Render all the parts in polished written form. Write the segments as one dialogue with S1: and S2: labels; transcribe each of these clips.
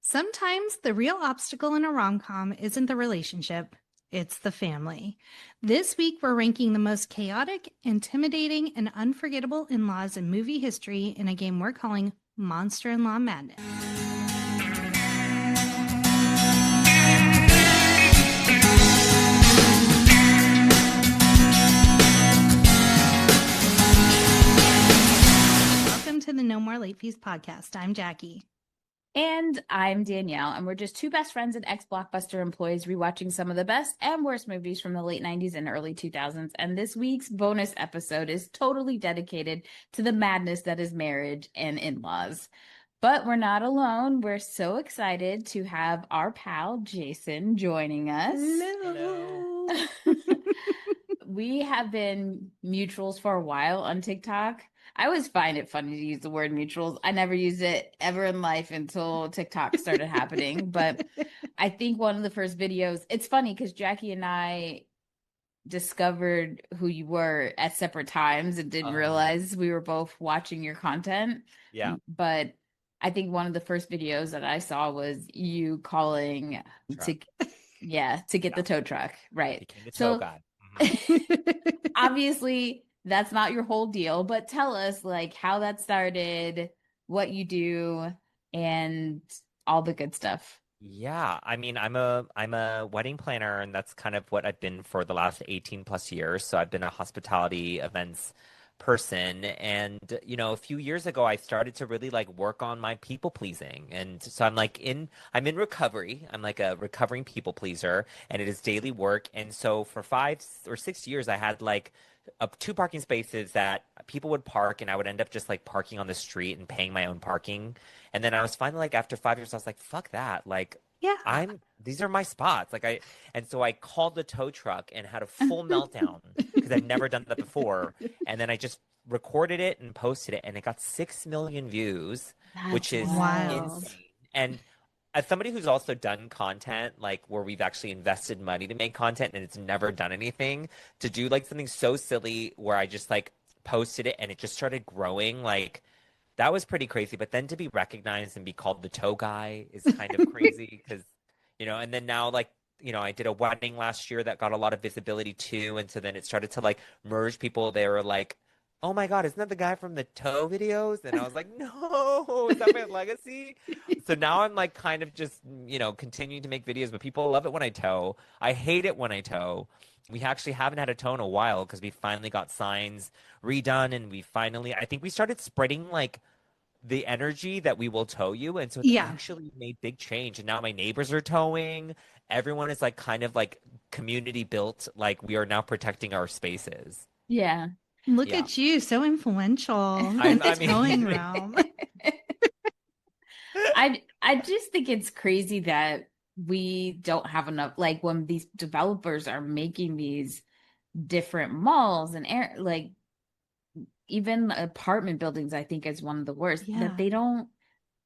S1: Sometimes the real obstacle in a rom-com isn't the relationship, it's the family. This week, we're ranking the most chaotic, intimidating, and unforgettable in-laws in movie history in a game we're calling Monster In-Law Madness. Welcome to the No More Late Fees podcast. I'm Jackie.
S2: And I'm Danielle, and we're just two best friends and ex-Blockbuster employees rewatching some of the best and worst movies from the late 90s and early 2000s. And this week's bonus episode is totally dedicated to the madness that is marriage and in-laws. But we're not alone. We're so excited to have our pal Jason joining us.
S1: Hello.
S2: We have been mutuals for a while on TikTok. I always find it funny to use the word mutuals. I never used it ever in life until TikTok started happening. But I think one of the first videos, it's funny because Jackie and I discovered who you were at separate times and didn't realize we were both watching your content.
S3: Yeah.
S2: But I think one of the first videos that I saw was you calling to get the tow truck. Right.
S3: The tow guy.
S2: Obviously that's not your whole deal, but tell us like how that started, what you do, and all the good stuff.
S3: Yeah, I mean, I'm a wedding planner, and that's kind of what I've been for the last 18 plus years. So I've been a hospitality events person, and a few years ago I started to really like work on my people pleasing. And so I'm in recovery. I'm like a recovering people pleaser, and it is daily work. And so for 5 or 6 years I had like two parking spaces that people would park, and I would end up just like parking on the street and paying my own parking. And then I was finally like, after 5 years, I was like, fuck that. Like,
S1: yeah,
S3: these are my spots. And so I called the tow truck and had a full meltdown because I've never done that before. And then I just recorded it and posted it, and it got 6 million views, which is insane. And as somebody who's also done content, like where we've actually invested money to make content and it's never done anything, to do like something so silly where I just like posted it and it just started growing, like that was pretty crazy. But then to be recognized and be called the tow guy is kind of crazy because, and then now like, I did a wedding last year that got a lot of visibility too. And so then it started to like merge people. They were like, oh my God, isn't that the guy from the tow videos? And I was like, no, is that my legacy? So now I'm like kind of just, continuing to make videos, but people love it when I tow. I hate it when I tow. We actually haven't had a tow in a while because we finally got signs redone, and I think we started spreading like the energy that we will tow you. And so it's actually made big change. And now my neighbors are towing. Everyone is like kind of like community built. Like we are now protecting our spaces.
S2: Yeah.
S1: Look at you, so influential in the towing realm.
S2: I just think it's crazy that we don't have enough, like when these developers are making these different malls and like even apartment buildings, I think is one of the worst, that they don't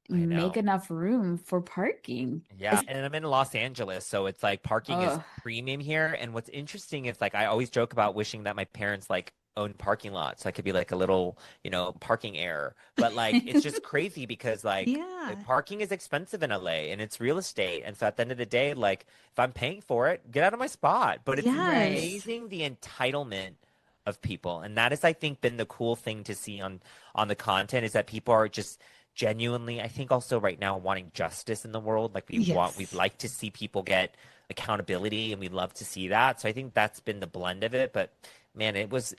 S2: make enough room for parking.
S3: Yeah, and I'm in Los Angeles, so it's like parking is premium here. And what's interesting is like I always joke about wishing that my parents like own parking lots, so I could be like a little, parking heir. But like it's just crazy because like parking is expensive in LA and it's real estate. And so at the end of the day, like if I'm paying for it, get out of my spot. But it's amazing the entitlement of people. And that is, I think, been the cool thing to see on the content, is that people are just genuinely, I think, also right now wanting justice in the world. Like we'd like to see people get accountability, and we love to see that. So I think that's been the blend of it. But man, it was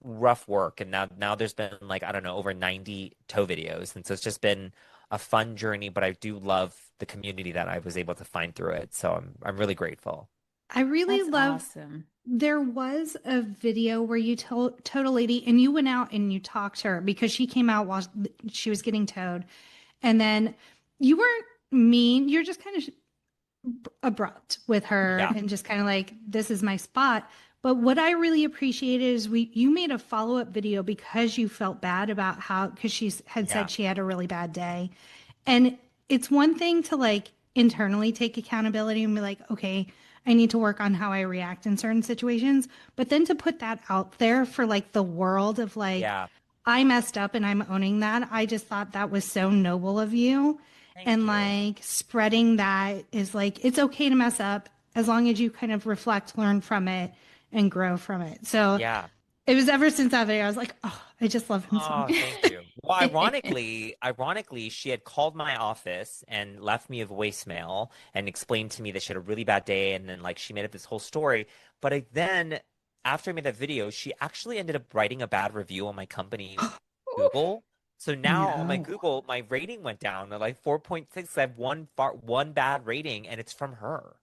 S3: rough work. And now there's been like, I don't know, over 90 tow videos. And so it's just been a fun journey, but I do love the community that I was able to find through it. So I'm really grateful.
S1: I really love
S2: awesome.
S1: There was a video where you towed a lady, and you went out and you talked to her because she came out while she was getting towed. And then you weren't mean. You're just kind of abrupt with her and just kind of like, this is my spot. But what I really appreciated is you made a follow-up video because you felt bad about because she had said she had a really bad day. And it's one thing to like internally take accountability and be like, okay, I need to work on how I react in certain situations. But then to put that out there for like the world of like, I messed up and I'm owning that. I just thought that was so noble of you.
S3: Thank
S1: and
S3: you.
S1: like spreading that is like it's okay to mess up as long as you kind of reflect, learn from it, and grow from it. So
S3: Yeah.
S1: it was ever since that video, I was like, oh, I just love him so
S3: Oh,
S1: much.
S3: thank you. Well, ironically, she had called my office and left me a voicemail and explained to me that she had a really bad day, and then like she made up this whole story. But then after I made that video, she actually ended up writing a bad review on my company Google. So now on my
S2: No.
S3: Google, my rating went down to like 4.6. I have one bad rating, and it's from her.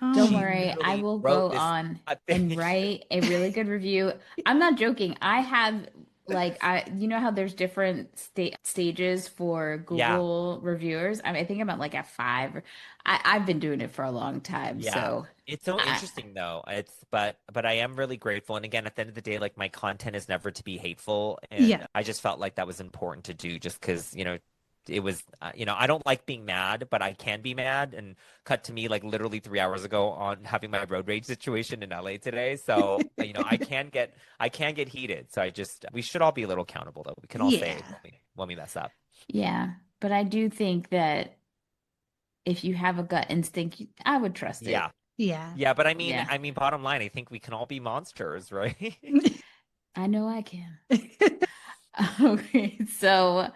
S1: Oh
S2: Don't
S3: She
S2: worry, I
S3: literally
S2: will
S3: wrote
S2: go
S3: this
S2: on and
S3: thing.
S2: write a really good review. I'm not joking. I have like you know how there's different stages for
S3: Yeah.
S2: Google reviewers. I think I'm at like at five. I've been doing it for a long time,
S3: Yeah.
S2: so
S3: It's so
S2: I
S3: interesting though. But I am really grateful. And again, at the end of the day, like my content is never to be hateful.
S1: yeah,
S3: And I just felt like that was important to do just because, it was, I don't like being mad, but I can be mad. And cut to me like literally 3 hours ago on having my road rage situation in LA today. So, I can get heated. So we should all be a little accountable though. We can all say
S1: yeah,
S3: when we mess up.
S2: yeah, but I do think that if you have a gut instinct, I would trust
S3: Yeah.
S2: it.
S1: yeah.
S3: Yeah. But
S2: Yeah,
S3: bottom line, I think we can all be monsters, right?
S2: I know I can. Okay, so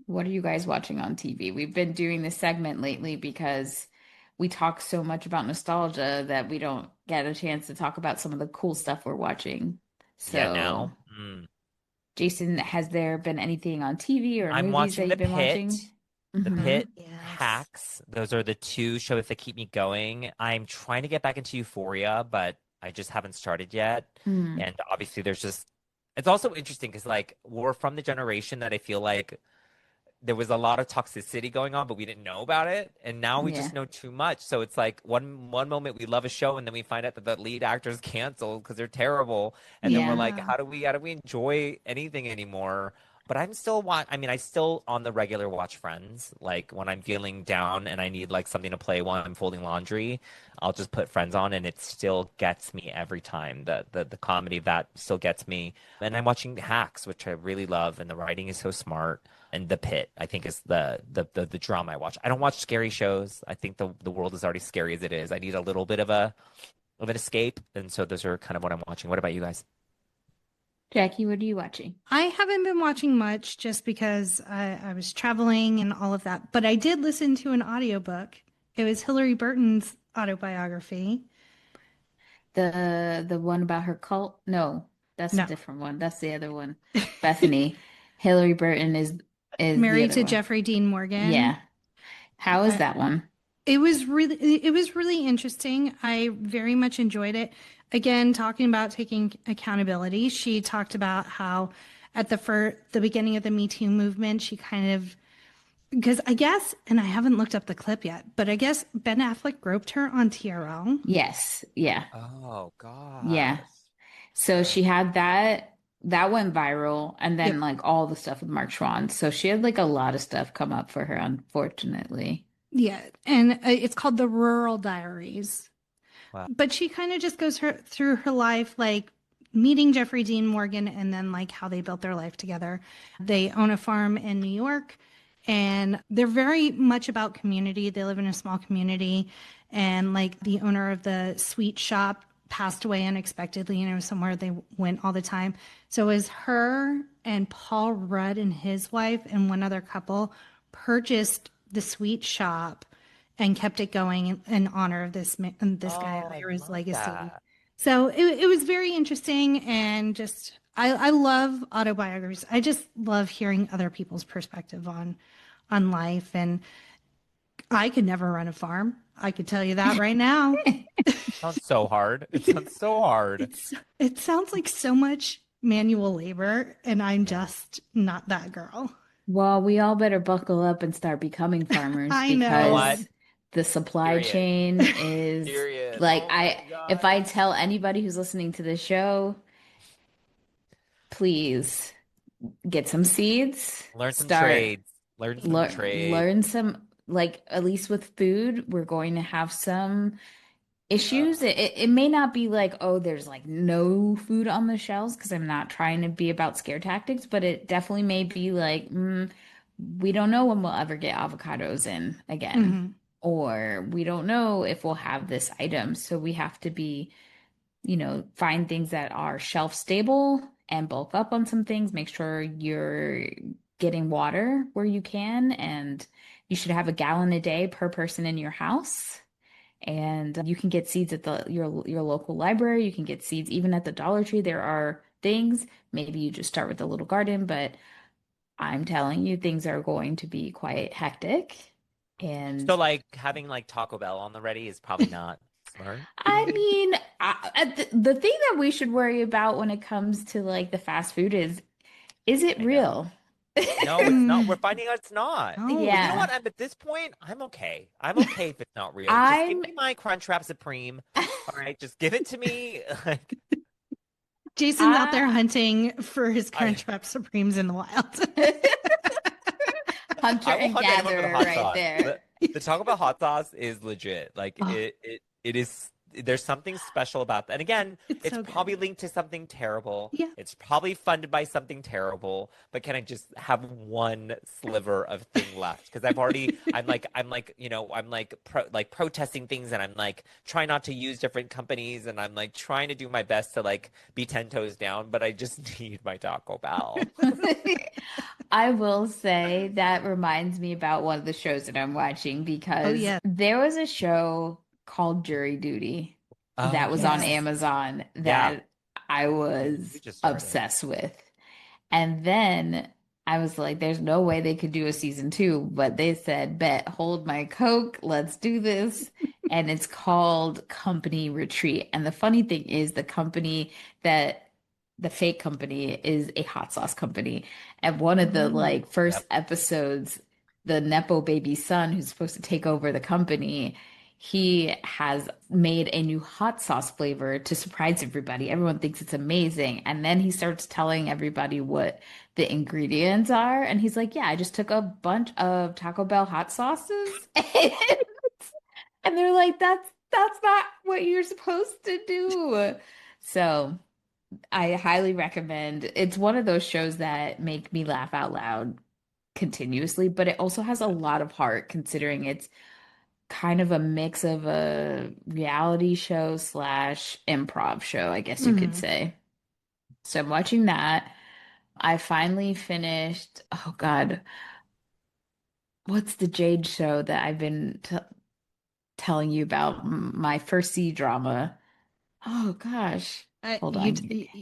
S2: what are you guys watching on TV? We've been doing this segment lately because we talk so much about nostalgia that we don't get a chance to talk about some of the cool stuff we're watching.
S3: Yeah,
S2: So,
S3: now. Mm.
S2: Jason, has there been anything on TV or
S3: I'm
S2: movies that
S3: watching
S2: you've
S3: The
S2: been
S3: Pit,
S2: watching?
S3: The
S2: Mm-hmm.
S3: Pit,
S1: Yes.
S3: Hacks. Those are the two shows that keep me going. I'm trying to get back into Euphoria, but I just haven't started yet.
S2: Mm.
S3: And obviously, it's also interesting because like we're from the generation that I feel like there was a lot of toxicity going on, but we didn't know about it. And now we
S2: Yeah.
S3: just know too much. So it's like one moment we love a show and then we find out that the lead actor's canceled because they're terrible. And then we're
S2: Yeah.
S3: like,
S1: Yeah.
S3: how do we enjoy anything anymore? But I still on the regular watch Friends. Like when I'm feeling down and I need like something to play while I'm folding laundry, I'll just put Friends on and it still gets me every time. The comedy of that still gets me. And I'm watching Hacks, which I really love, and the writing is so smart. And The Pit, I think, is the drama I watch. I don't watch scary shows. I think the world is already scary as it is. I need a little bit of an escape, and so those are kind of what I'm watching. What about you guys?
S2: Jackie, what are you watching?
S1: I haven't been watching much just because I was traveling and all of that, but I did listen to an audiobook. It was Hillary Burton's autobiography.
S2: The one about her cult? No, that's a
S1: No,
S2: different one. That's the other one. Bethany. Hillary Burton is the
S1: Married
S2: other
S1: to
S2: one.
S1: Jeffrey Dean Morgan.
S2: Yeah. How is
S1: I,
S2: that one?
S1: it was really interesting. I very much enjoyed it. Again, talking about taking accountability, she talked about how at the beginning of the Me Too movement, she kind of because I guess, and I haven't looked up the clip yet, but I guess Ben Affleck groped her on TRL.
S2: Yes. Yeah.
S3: Oh
S2: Yeah.
S3: God.
S2: So she had that went viral and then
S1: Yep.
S2: like all the stuff with Mark Schwann. So she had like a lot of stuff come up for her, unfortunately.
S1: Yeah, and it's called The Rural Diaries.
S3: Wow.
S1: But she kind of just goes through her life, like meeting Jeffrey Dean Morgan and then like how they built their life together. They own a farm in New York and they're very much about community. They live in a small community and like the owner of the sweet shop passed away unexpectedly, somewhere they went all the time. So it was her and Paul Rudd and his wife and one other couple purchased the sweet shop and kept it going in honor of this guy,
S3: Oh, I
S1: honor his
S3: love
S1: legacy.
S3: that.
S1: So it was very interesting and just I love autobiographies. I just love hearing other people's perspective on life. And I could never run a farm. I could tell you that right now.
S3: Sounds so hard. It sounds so hard.
S1: It sounds like so much manual labor, and I'm
S3: Yeah.
S1: just not that girl.
S2: Well, we all better buckle up and start becoming farmers
S1: I
S3: You know what?
S1: know.
S2: because the supply
S3: Period.
S2: chain is
S3: Period.
S2: like
S3: Oh my
S2: if
S3: God.
S2: I tell anybody who's listening to this show, please get some seeds,
S3: Learn some
S2: start
S3: trades. Learn some trades.
S2: learn some like at least with food, we're going to have some issues. It may not be like, oh, there's like no food on the shelves because I'm not trying to be about scare tactics, but it definitely may be like, we don't know when we'll ever get avocados in again,
S1: Mhm.
S2: or we don't know if we'll have this item. So we have to be, find things that are shelf stable and bulk up on some things. Make sure you're getting water where you can, and you should have a gallon a day per person in your house. And you can get seeds at your local library. You can get seeds even at the Dollar Tree. There are things. Maybe you just start with a little garden, but I'm telling you, things are going to be quite hectic.
S3: So
S2: And
S3: like having like Taco Bell on the ready is probably not smart.
S2: I mean, the thing that we should worry about when it comes to like the fast food is it
S3: I know.
S2: real?
S3: No, it's not. We're finding out it's not.
S1: Oh,
S3: But you know
S2: Yeah.
S3: what? I'm at this point, I'm okay. I'm okay if it's not real. Just give
S2: I'm
S3: me my Crunchwrap Supreme. All right, just give it to me. Like
S1: Jason's out
S2: I
S1: there hunting for his
S3: I
S1: Crunchwrap Supremes in the wild.
S2: hunter
S3: I will
S2: and
S3: hug anyone for the
S2: gatherer
S3: hot
S2: right
S3: sauce.
S2: there.
S3: The Taco Bell hot sauce is legit. Like
S1: Oh,
S3: it is there's something special about that. And again,
S1: it's
S3: it's
S1: so
S3: probably
S1: good.
S3: linked to something terrible.
S1: Yeah.
S3: It's probably funded by something terrible, but can I just have one sliver of thing left? Because I'm like protesting things and I'm like trying not to use different companies and I'm like trying to do my best to like be 10 toes down, but I just need my Taco Bell.
S2: I will say that reminds me about one of the shows that I'm watching,
S1: Oh,
S2: because
S1: yeah.
S2: there was a show called Jury Duty
S3: Oh
S2: that was on
S1: Yes.
S3: yes.
S2: Amazon
S3: Yeah.
S2: that I
S3: You
S2: was
S3: just started.
S2: obsessed with. And then I was like, there's no way they could do a season two, but they said, bet, hold my Coke, let's do this. And it's called Company Retreat. And the funny thing is, the fake company is a hot sauce company. And one of the
S1: Oh.
S2: like first
S3: Yep.
S2: episodes, the Nepo baby son who's supposed to take over the company, he has made a new hot sauce flavor to surprise everybody. Everyone thinks it's amazing. And then he starts telling everybody what the ingredients are. And he's like, yeah, I just took a bunch of Taco Bell hot sauces. And they're like, that's not what you're supposed to do. So I highly recommend. It's one of those shows that make me laugh out loud continuously, but it also has a lot of heart considering it's kind of a mix of a reality show slash improv show, I guess you could
S1: Mhm.
S2: say. So I'm watching that. I finally finished, oh God, what's the Jade show that I've been t telling you about? My first C drama. Oh gosh, hold on.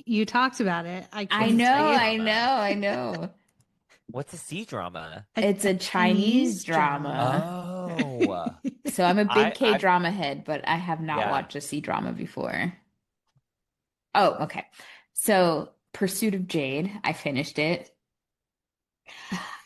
S1: You talked about it. I
S2: I
S3: What's a
S1: couldn't
S2: know,
S1: tell
S3: C
S1: you.
S2: I know,
S3: drama?
S2: I know.
S3: What's a C drama?
S2: It's
S1: A
S2: a Chinese
S1: Chinese
S2: drama.
S1: drama.
S3: Oh,
S2: So I'm a big
S3: I I've
S2: K-drama head, but I have not
S3: yeah.
S2: watched a C-drama before. Oh, okay. So Pursuit of Jade, I finished it.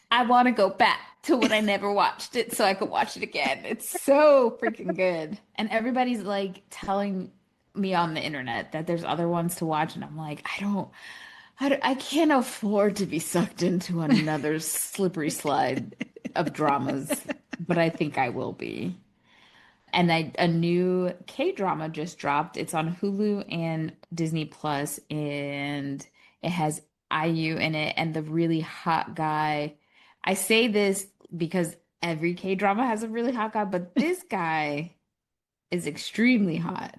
S2: I want to go back to when I never watched it so I could watch it again. It's so freaking good. And everybody's like telling me on the internet that there's other ones to watch, and I'm like, I can't afford to be sucked into another slippery slide of dramas, but I think I will be. And a new K-drama just dropped. It's on Hulu and Disney Plus, and it has IU in it and the really hot guy. I say this because every K-drama has a really hot guy, but this guy is extremely hot.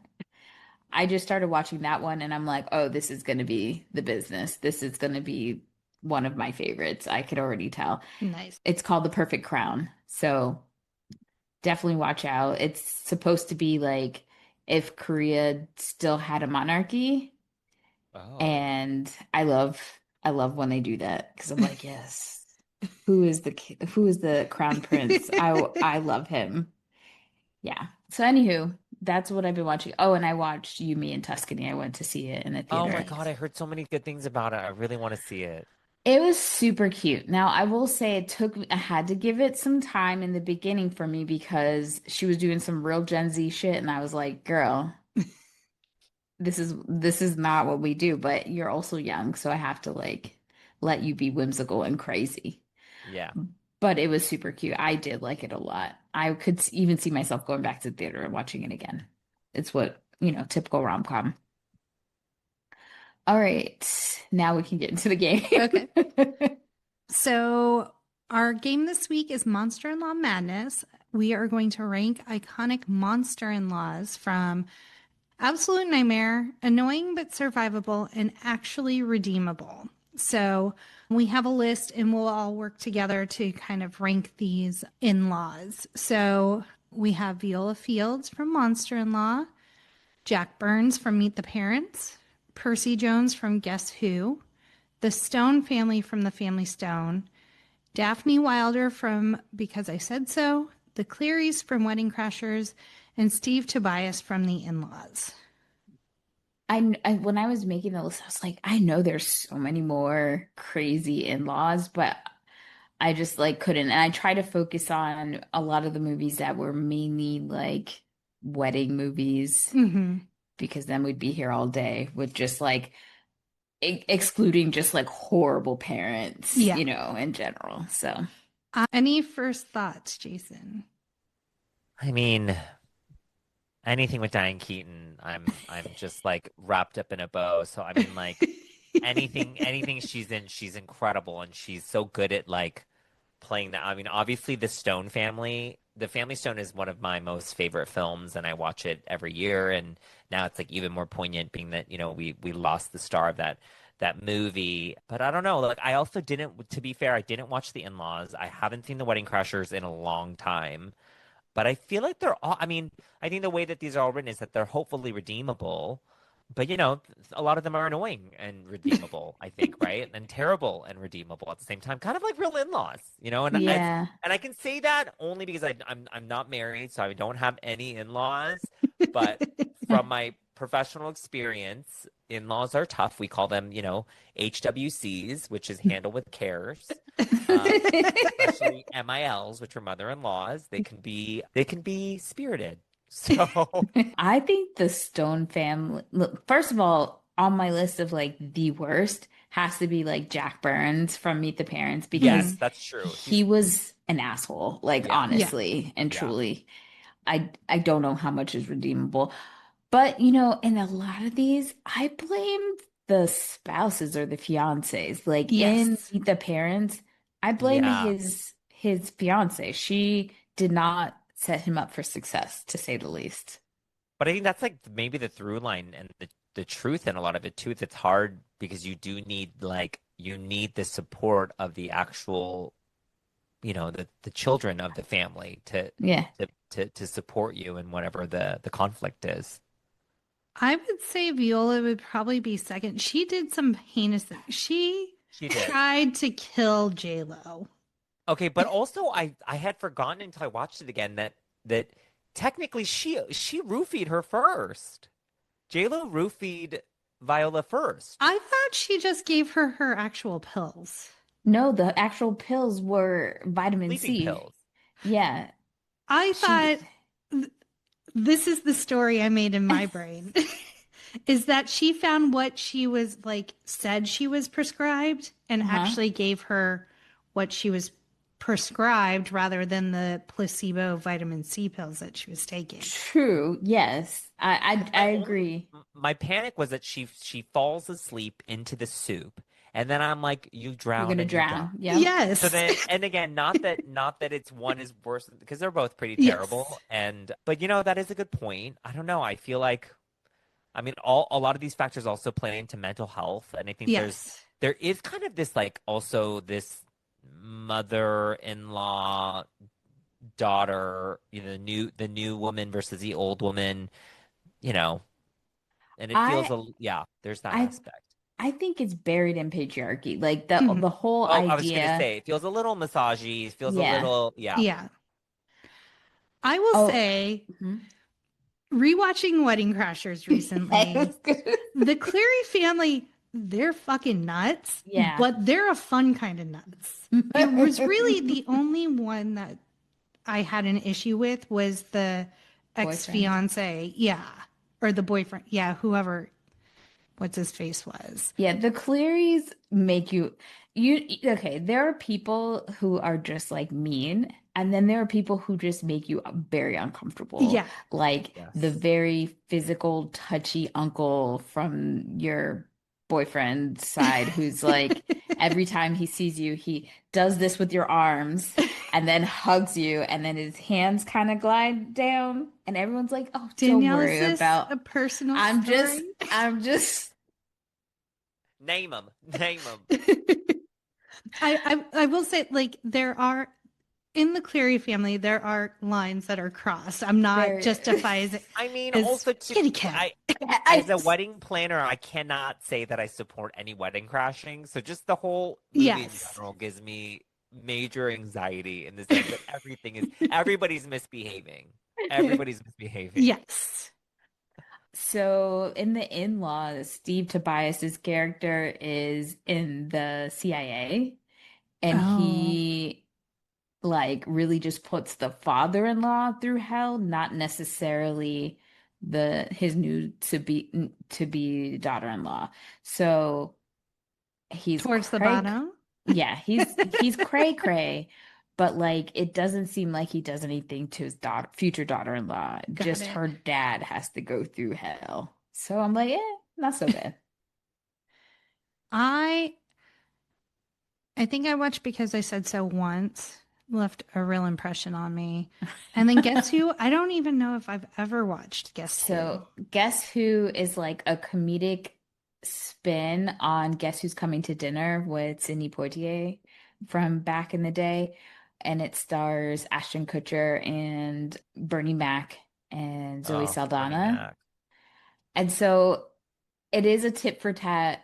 S2: I just started watching that one and I'm like, oh, this is going to be the business. This is going to be one of my favorites. I could already tell.
S1: Nice.
S2: It's called The Perfect Crown. So definitely watch out. It's supposed to be like if Korea still had a monarchy,
S3: Oh.
S2: and I love when they do that because I'm like, yes, who is the crown prince? I love him. Yeah. So anywho, that's what I've been watching. Oh, and I watched You, Me, and Tuscany. I went to see it in the
S3: Oh my
S2: theater.
S3: God,
S1: Nice.
S3: I heard so many good things about it. I really want to see it.
S2: It was super cute. Now, I will say I had to give it some time in the beginning for me because she was doing some real Gen Z shit, and I was like, girl, this is not what we do, but you're also young, so I have to like let you be whimsical and crazy.
S3: Yeah.
S2: But it was super cute. I did like it a lot. I could even see myself going back to the theater and watching it again. It's what, typical rom-com. All right, now we can get into the game.
S1: Okay. So Our game this week is Monster in Law Madness. We are going to rank iconic monster in laws from absolute nightmare, annoying but survivable, and actually redeemable. So we have a list and we'll all work together to kind of rank these in laws. So we have Viola Fields from Monster in Law, Jack Burns from Meet the Parents, Percy Jones from Guess Who, the Stone family from The Family Stone, Daphne Wilder from Because I Said So, the Clearys from Wedding Crashers, and Steve Tobias from The In-Laws.
S2: When I was making the list, I was like, I know there's so many more crazy in-laws, but I just like couldn't. And I try to focus on a lot of the movies that were mainly like wedding movies, because then we'd be here all day with just like excluding just like horrible parents,
S1: Yeah.
S2: in general. So,
S1: Any first thoughts, Jason?
S3: I mean, anything with Diane Keaton, I'm just like wrapped up in a bow. So I mean, like anything she's in, she's incredible, and she's so good at like playing that. I mean, obviously The Family Stone is one of my most favorite films, and I watch it every year. And now it's like even more poignant, being that we lost the star of that movie. But I don't know. Like I also didn't, to be fair, I didn't watch The In-Laws. I haven't seen The Wedding Crashers in a long time. But I feel like they're all, I mean, I think the way that these are all written is that they're hopefully redeemable. But, a lot of them are annoying and redeemable, I think, right? And terrible and redeemable at the same time, kind of like real in-laws,
S2: yeah.
S3: And I can say that only because I'm not married, so I don't have any in-laws. But from my professional experience, in-laws are tough. We call them, HWCs, which is handle with cares. Especially MILs, which are mother-in-laws. They can be spirited. So
S2: I think the Stone family, look, first of all, on my list of like the worst has to be like Jack Burns from Meet the Parents, because
S3: yes, that's true.
S2: he was an asshole, like
S3: Yeah.
S2: honestly and
S3: Yeah.
S2: truly. I don't know how much is redeemable. But in a lot of these, I blame the spouses or the fiancés. Like in
S1: Yes.
S2: Meet the Parents, I blame
S3: Yeah.
S2: his fiance. She did not set him up for success, to say the least.
S3: But I think that's like maybe the through line and the truth in a lot of it too. It's hard because you need the support of the actual, the children of the family to
S2: Yeah.
S3: to support you in whatever the conflict is.
S1: I would say Viola would probably be second. She did some heinous things. She
S3: She did.
S1: tried to kill J-Lo.
S3: Okay, but also I had forgotten until I watched it again that technically she roofied her first. JLo roofied Viola first.
S1: I thought she just gave her actual pills.
S2: No, the actual pills were vitamin
S3: Sleeping
S2: C.
S3: pills.
S2: Yeah.
S1: I
S2: She,
S1: thought this is the story I made in my brain. Is that she found what she was like said she was prescribed and actually gave her what she was prescribed rather than the placebo vitamin C pills that she was taking.
S2: true. Yes. I agree.
S3: My panic was that she falls asleep into the soup, and then I'm like, you
S2: You're
S3: drown
S2: gonna
S3: and you die.
S2: drown. Yeah.
S1: Yes.
S3: So then, and again, not that it's one is worse, because they're both pretty
S1: Yes.
S3: terrible. But that is a good point. I don't know. I feel like, I mean, a lot of these factors also play into mental health, and I think
S1: Yes.
S3: there is kind of this like also this mother-in-law daughter, the new woman versus the old woman, and it feels
S2: I
S3: there's that
S2: I
S3: aspect.
S2: I think it's buried in patriarchy. Like the whole
S3: Oh, I was gonna
S2: idea.
S3: say it feels a little massagey. It feels a
S2: Yeah.
S3: little,
S1: Yeah. I will
S2: Oh.
S1: say,
S2: Mhm.
S1: rewatching Wedding Crashers recently, the Cleary family, they're fucking nuts,
S2: Yeah.
S1: but they're a fun kind of nuts. It was really the only one that I had an issue with was the ex-fiance. Yeah. Or the boyfriend. Yeah. Whoever, what's his face was.
S2: Yeah, the Clearys make okay, there are people who are just like mean, and then there are people who just make you very uncomfortable.
S1: Yeah.
S2: Like the
S3: Yes.
S2: very physical, touchy uncle from your boyfriend side who's like, every time he sees you, he does this with your arms and then hugs you, and then his hands kind of glide down, and everyone's like, oh, don't
S1: Danielle, is
S2: worry
S1: this
S2: about.
S1: a personal
S2: I'm just,
S1: story?
S2: I'm just.
S3: Name them. Name them.
S1: I will say, like, there are in the Cleary family, there are lines that are crossed. I'm not
S2: There.
S1: justifying it
S3: I mean,
S1: as
S3: also
S1: kitty cat.
S3: as a wedding planner, I cannot say that I support any wedding crashing. So just the whole movie in
S1: Yes.
S3: general gives me major anxiety in the sense that everybody's misbehaving. Everybody's misbehaving.
S1: Yes.
S2: So in the in-laws, Steve Tobias's character is in the CIA, and
S1: Oh,
S2: he like really just puts the father-in-law through hell, not necessarily the his new to be daughter-in-law. So he's
S1: towards the
S2: cray,
S1: bottom.
S2: yeah, he's cray cray, but like it doesn't seem like he does anything to his future daughter-in-law.
S1: Got
S2: Just
S1: it.
S2: her dad has to go through hell. So I'm like, not so bad.
S1: I I think I watched Because I Said So once, left a real impression on me. And then Guess Who? I don't even know if I've ever watched Guess Who.
S2: So Guess Who is like a comedic spin on Guess Who's Coming to Dinner with Sidney Poitier from back in the day. And it stars Ashton Kutcher and Bernie Mac and Zoe
S3: Oh, Bernie
S2: Saldana.
S3: Mac.
S2: And so it is a tit for tat.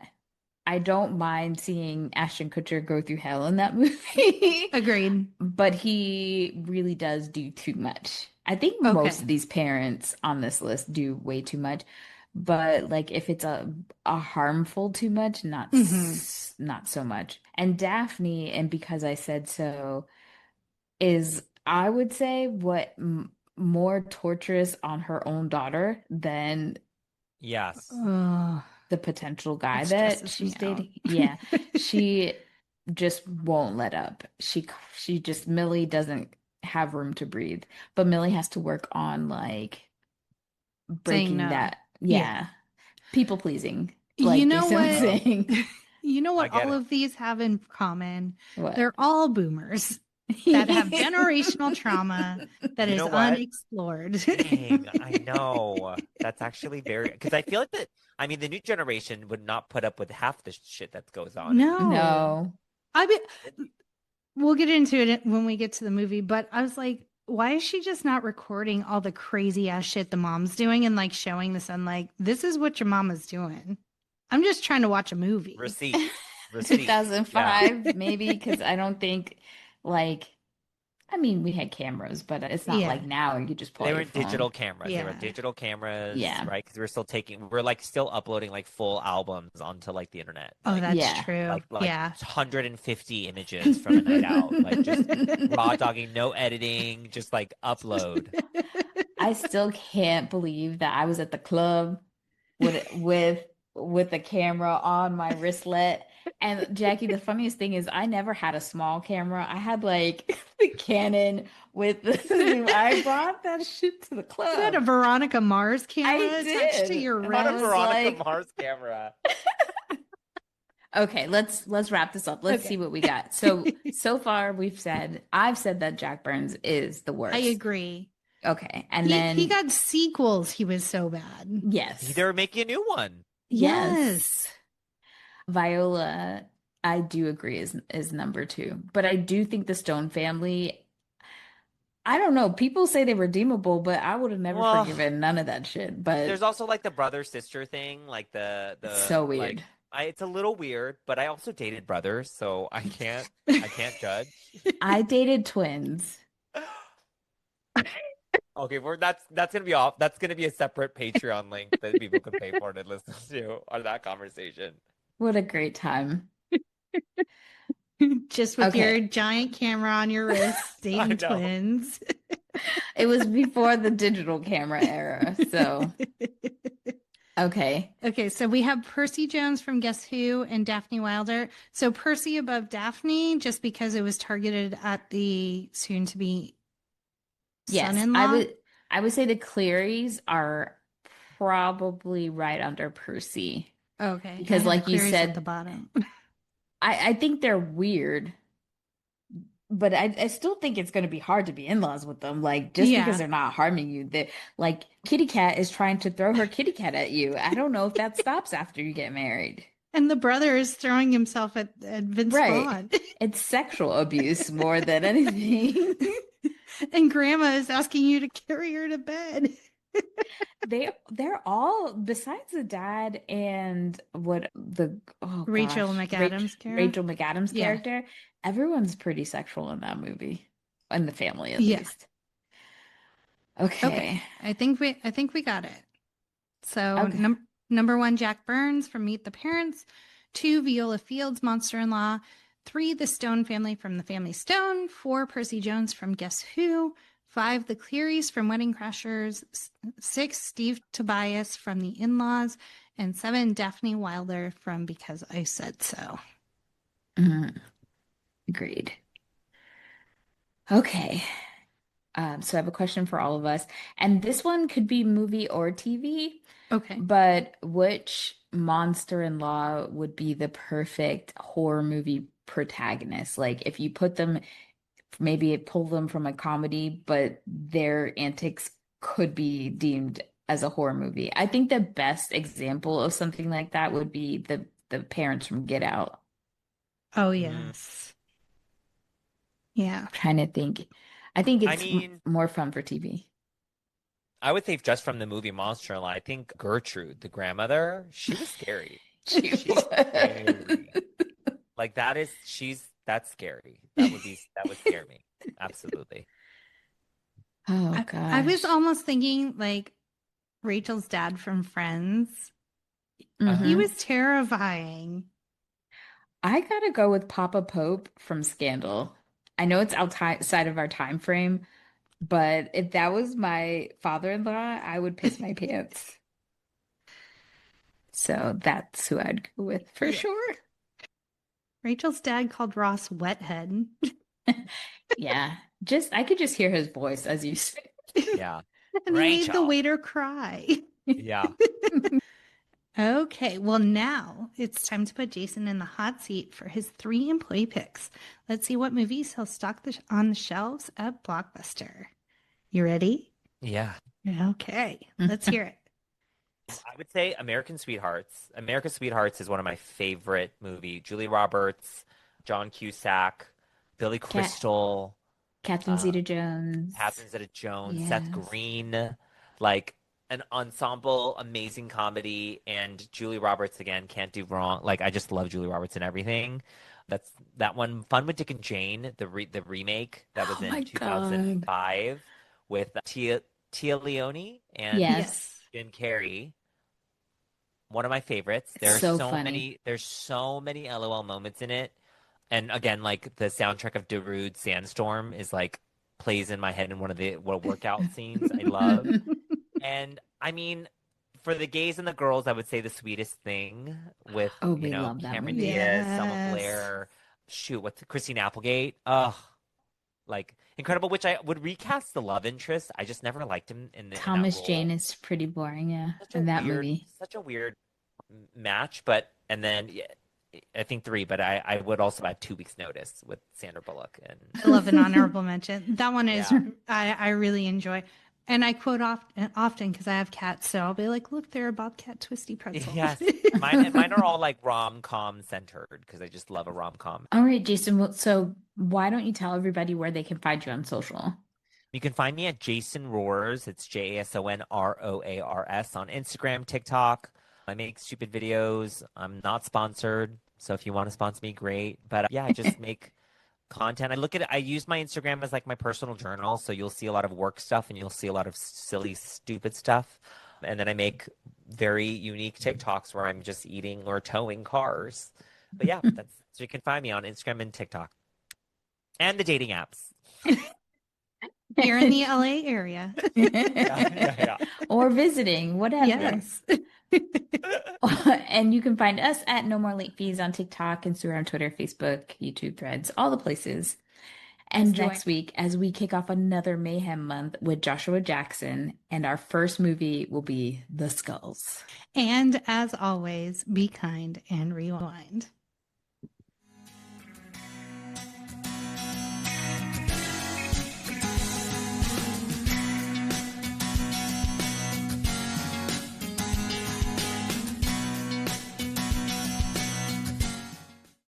S2: I don't mind seeing Ashton Kutcher go through hell in that movie,
S1: Agreed.
S2: but he really does do too much. I think most
S1: Okay.
S2: of these parents on this list do way too much, but like if it's a harmful too much,
S1: Hmm.
S2: not so much. And Daphne, and Because I Said So, is I would say what more torturous on her own daughter than
S3: Yes.
S1: Oh,
S2: the potential guy
S1: that
S2: that
S1: stresses
S2: she's
S1: me out.
S2: dating. Yeah, she just won't let up. She just Millie doesn't have room to breathe, but Millie has to work on like
S1: Saying
S2: breaking
S1: no.
S2: that.
S1: Yeah.
S2: Yeah, people pleasing,
S1: You
S2: like
S1: know
S2: Jason was
S1: what?
S2: saying.
S1: You know
S3: I
S1: what
S3: get
S1: all
S3: it.
S1: of these have in common?
S2: What?
S1: They're all boomers that have generational trauma that
S3: You
S1: is
S3: know what?
S1: unexplored.
S3: Dang, I know. That's actually very, because I feel like I mean, the new generation would not put up with half the shit that goes on anymore.
S1: No.
S2: No.
S1: I mean, we'll get into it when we get to the movie, but I was like, why is she just not recording all the crazy ass shit the mom's doing and like showing the son, like, this is what your mama's doing? I'm just trying to watch a movie.
S3: Receipts. Receipts. Yeah.
S2: 2005, maybe, because I don't think like I mean we had cameras, but it's not
S1: Yeah.
S2: like now you just pull
S3: They
S2: out
S3: were
S2: your
S3: in digital
S2: phone.
S3: cameras. They were
S1: Yeah.
S3: digital cameras,
S2: Yeah.
S3: right? Because we're like still uploading like full albums onto like the internet.
S1: Oh, that's
S2: Yeah.
S1: true.
S3: Like
S1: Yeah.
S3: 150 images from a night out. Like just raw dogging, no editing, just like upload.
S2: I still can't believe that I was at the club with the camera on my wristlet. And Jackie, the funniest thing is I never had a small camera. I had like the Canon with the zoom. I brought that shit to the
S1: You had a
S2: club.
S1: Veronica Mars camera
S2: I
S1: attached to
S2: did.
S1: your
S2: And
S3: Not
S2: I
S3: a
S2: was
S1: wrist.
S3: Veronica
S2: like,
S3: Mars camera.
S2: okay, let's wrap this up. Let's see
S1: Okay.
S2: what we got. So far I've said that Jack Burns is the
S1: I
S2: worst.
S1: agree.
S2: Okay. And
S1: He
S2: then
S1: got sequels. He was so bad.
S2: yes.
S3: They were making a new one.
S2: Yes.
S1: Yes.
S2: Viola, I do agree is number two. But I do think the Stone family, I don't know. People say they're redeemable, but I would have never
S3: Well,
S2: forgiven none of that shit.
S3: there's
S2: But
S3: also like the brother sister thing, like
S2: it's
S3: the
S2: so
S3: like
S2: weird.
S3: it's a little weird, but I also dated brothers, so I can't judge.
S2: I dated twins.
S3: Okay, that's gonna be off. That's gonna be a separate Patreon link that people can pay for to listen to on that conversation.
S2: What a great time.
S1: Just with your
S2: Okay.
S1: giant camera on your wrist,
S3: I
S1: dating
S3: know.
S1: twins.
S2: It was before the digital camera era. So, okay.
S1: Okay, so we have Percy Jones from Guess Who and Daphne Wilder. So Percy above Daphne, just because it was targeted at the soon to be
S2: Yes,
S1: son-in-law.
S2: I would say the Clearys are probably right under Percy.
S1: Okay. I
S2: because
S1: had the
S2: like you
S1: Clearys at the
S2: said,
S1: bottom.
S2: I think they're weird, but I still think it's going to be hard to be in-laws with them. Like just because
S1: Yeah.
S2: they're not harming you, they like Kitty Cat is trying to throw her kitty cat at you. I don't know if that stops after you get married.
S1: And the brother is throwing himself at Vince
S2: Right.
S1: Vaughn.
S2: It's sexual abuse more than anything.
S1: And grandma is asking you to carry her to bed.
S2: They're all besides the dad and what the oh
S1: Rachel
S2: gosh,
S1: McAdams character.
S2: Rachel McAdams
S1: Yeah.
S2: character, everyone's pretty sexual in that movie. In the family at
S1: Yeah.
S2: least.
S1: Okay.
S2: Okay.
S1: I think we got it. So
S2: Okay.
S1: number one, Jack Burns from Meet the Parents. Two, Viola Fields, Monster-in-Law. Three, the Stone family from The Family Stone. Four, Percy Jones from Guess Who. Five, the Clearys from Wedding Crashers. Six, Steve Tobias from The In-Laws. And seven, Daphne Wilder from Because I Said So.
S2: Mhm. Agreed. Okay. So I have a question for all of us. And this one could be movie or TV,
S1: Okay.
S2: but which monster-in-law would be the perfect horror movie protagonist? Like if you put them, maybe pull them from a comedy, but their antics could be deemed as a horror movie. I think the best example of something like that would be the parents from Get Out.
S1: Oh,
S3: Mm,
S1: yes. Yeah.
S2: Trying to think. I think
S3: I
S2: it's
S3: mean,
S2: more fun for TV.
S3: I would say just from the movie Monster-in-Law, I think Gertrude, the grandmother, she was scary.
S2: She
S3: She's scary.
S2: would.
S3: Like that's scary. That would scare me. Absolutely.
S2: Oh
S1: I was
S2: gosh.
S1: almost thinking like Rachel's dad from Friends. He
S3: Uh,
S2: Hmm.
S1: was terrifying.
S2: I gotta go with Papa Pope from Scandal. I know it's outside of our time frame, but if that was my father-in-law, I would piss my pants. So that's who I'd go with for
S1: Yeah.
S2: sure.
S1: Rachel's dad called Ross Wethead.
S2: Yeah. Just I could just hear his voice as you say.
S3: yeah.
S1: And he made the
S3: Rachel.
S1: waiter cry.
S3: Yeah.
S1: Okay, well, now it's time to put Jason in the hot seat for his three employee picks. Let's see what movies he'll stock on the shelves at Blockbuster. You ready?
S3: Yeah.
S1: Okay, let's hear it.
S3: I would say American Sweethearts. American Sweethearts is one of my favorite movie. Julie Roberts, John Cusack, Billy
S2: Cat
S3: Crystal,
S2: Catherine
S3: uh,
S2: Zeta-Jones.
S3: Catherine Zeta-Jones, Seth
S2: Yes.
S3: Green, like an ensemble, amazing comedy, and Julie Roberts again can't do wrong. Like I just love Julie Roberts and everything. That's that one. Fun with Dick and Jane, the remake that was
S2: Oh
S3: in
S2: my God.
S3: 2005 with Tia Leone and
S2: Yes.
S1: Yes.
S3: Jim Carrey. One of my favorites.
S2: It's so funny.
S3: There's so many LOL moments in it. And again, like the soundtrack of Darude Sandstorm is like plays in my head in one of the workout scenes I love. And I mean, for the gays and the girls, I would say the sweetest thing with,
S2: Oh, we love that
S3: Cameron
S2: movie.
S3: Diaz, Selma
S1: Yes.
S3: Blair, shoot, what's Christine Applegate? Ugh, like incredible, which I would recast the love interest. I just never liked him in that
S2: Thomas Jane
S3: role.
S2: is pretty boring, yeah,
S3: Such a
S2: in that
S3: weird,
S2: movie.
S3: such a weird match, but and then yeah, I think three, but I would also have 2 weeks notice with Sandra Bullock and
S1: I love an honorable mention. That one is
S3: yeah.
S1: I really enjoy. And I quote often because I have cats, so I'll be like, "Look, they're a bobcat twisty pretzel."
S3: Yes. Mine are all like rom-com centered because I just love a rom-com.
S2: All right, Jason. So why don't you tell everybody where they can find you on social?
S3: You can find me at Jason Roars. It's JasonRoars on Instagram, TikTok. I make stupid videos. I'm not sponsored, so if you want to sponsor me, great. But yeah, I just make content. I use my Instagram as like my personal journal, so you'll see a lot of work stuff and you'll see a lot of silly, stupid stuff. And then I make very unique TikToks where I'm just eating or towing cars. But yeah, that's so you can find me on Instagram and TikTok and the dating apps.
S1: Here in the LA area.
S3: Yeah.
S2: Or visiting, whatever.
S1: Yes.
S2: And you can find us at No More Late Fees on TikTok, Instagram, Twitter, Facebook, YouTube, Threads, all the places. And
S1: Joy.
S2: next week, as we kick off another Mayhem month with Joshua Jackson, and our first movie will be The Skulls.
S1: And as always, be kind and rewind.